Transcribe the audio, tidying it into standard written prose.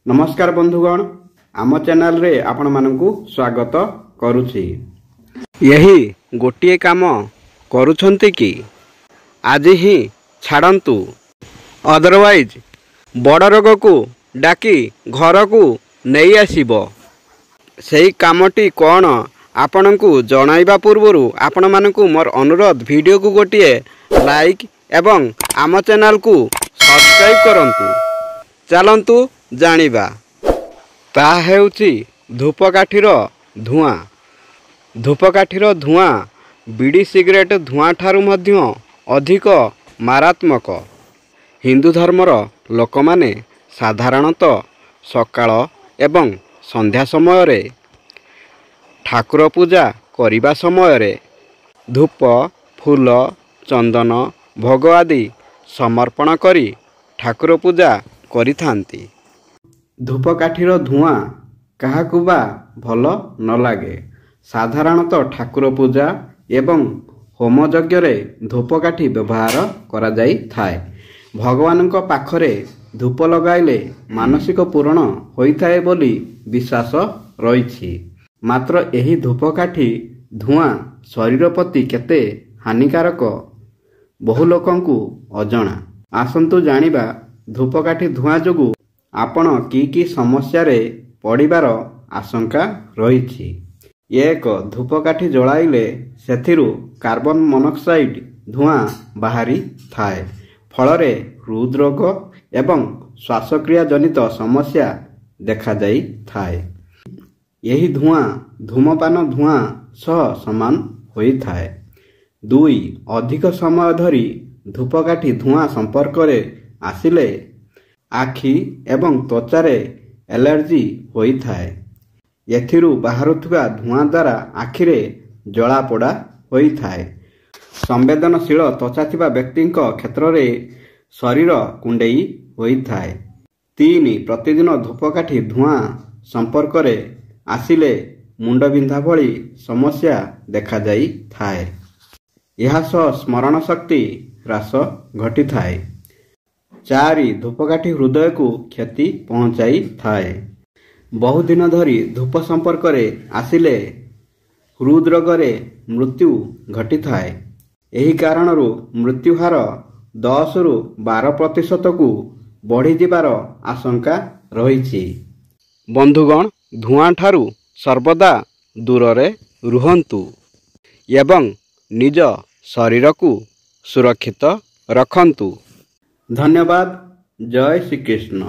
नमस्कार बंधुगण आम चैनल रे आपण मानकु स्वागत करुछि। यही गोटिए काम करुछंती कि आज ही छाड़ंतु, अदरवाइज बड़ रोग को डाकी घर को नहीं आसीबो। सेही कामटी कौन आपनकु जणाइबा पूर्वरु आपण मानकु मोर अनुरोध, वीडियो को गोटिए लाइक एवं आम चैनल को सब्सक्राइब करंतु। चलंतु जानिबा ता हेउछि धूपकाठीर धुआं। धूपकाठीर धुआं बीड़ी सिगरेट धुआं ठारू मध्य अधिक मारात्मक। हिंदू धर्मर लोक माने साधारणतः सकाळ एवं संध्या समय रे ठाकुर पूजा करिबा समय रे धूप फूल चंदन भोग आदि समर्पण करी ठाकुर पूजा करिथांती। धूपकाठीर धुआं काहाकु बा भल न लागे। साधारणतः ठाकुर पूजा एवं होम यज्ञ रे धूपकाठी व्यवहार करा जाई थाए। भगवानक पाखरे धूप लगाइले मानसिक पूर्ण होइथाए बोली विश्वास रहिछि। मात्र एही धूपकाठी धुआं शरीर प्रति केते हानिकारक बहु लोकंकु अजଣା। आसंतु जानिबा धूपकाठी धुआं जोगु आपण की समस्या रे पड़िबार आशंका रहिछि। एक धूपकाठी जलाइले सेथिरु कार्बन मोनोक्साइड धुआं बाहरी थाए। फलरे हृदरोग एवं श्वासक्रिया जनित समस्या देखा जाई थाए। यही धुआं धूमपान धुआं सह समान होई थाए। 2 अधिक समय धरी धूपकाठी धुआं संपर्क रे आसिले आखि एवं त्वचारे एलर्जी होई थाए। एथिरु बाहरुथुवा धुआं द्वारा आखिरे जलापोड़ा होई थाए। संवेदनशील त्वचा थिबा व्यक्तिंक क्षेत्र रे शरीर कुंडेई होई थाए। 3 प्रतिदिन धूपकाठी धुआं संपर्क रे आसिले मुंड बिंधा भली समस्या देखा जाई थाए। यह स्मरण शक्ति ह्रास घटी थाए। 4 धूपकाठी हृदय को क्षति पहुंचाई थाए। बहुदिन धरी धूप संपर्क रे आसिले हृदरोग रे मृत्यु घटी थाए। एही कारणरू मृत्यु हार 10 रु 12% को बढ़ी जिबार आशंका रहिछि। बंधुगण, धुआं ठारू सर्वदा दूर रे रुहंतु एवं निज शरीर को सुरक्षित रखंतु। धन्यवाद। जय श्री कृष्ण।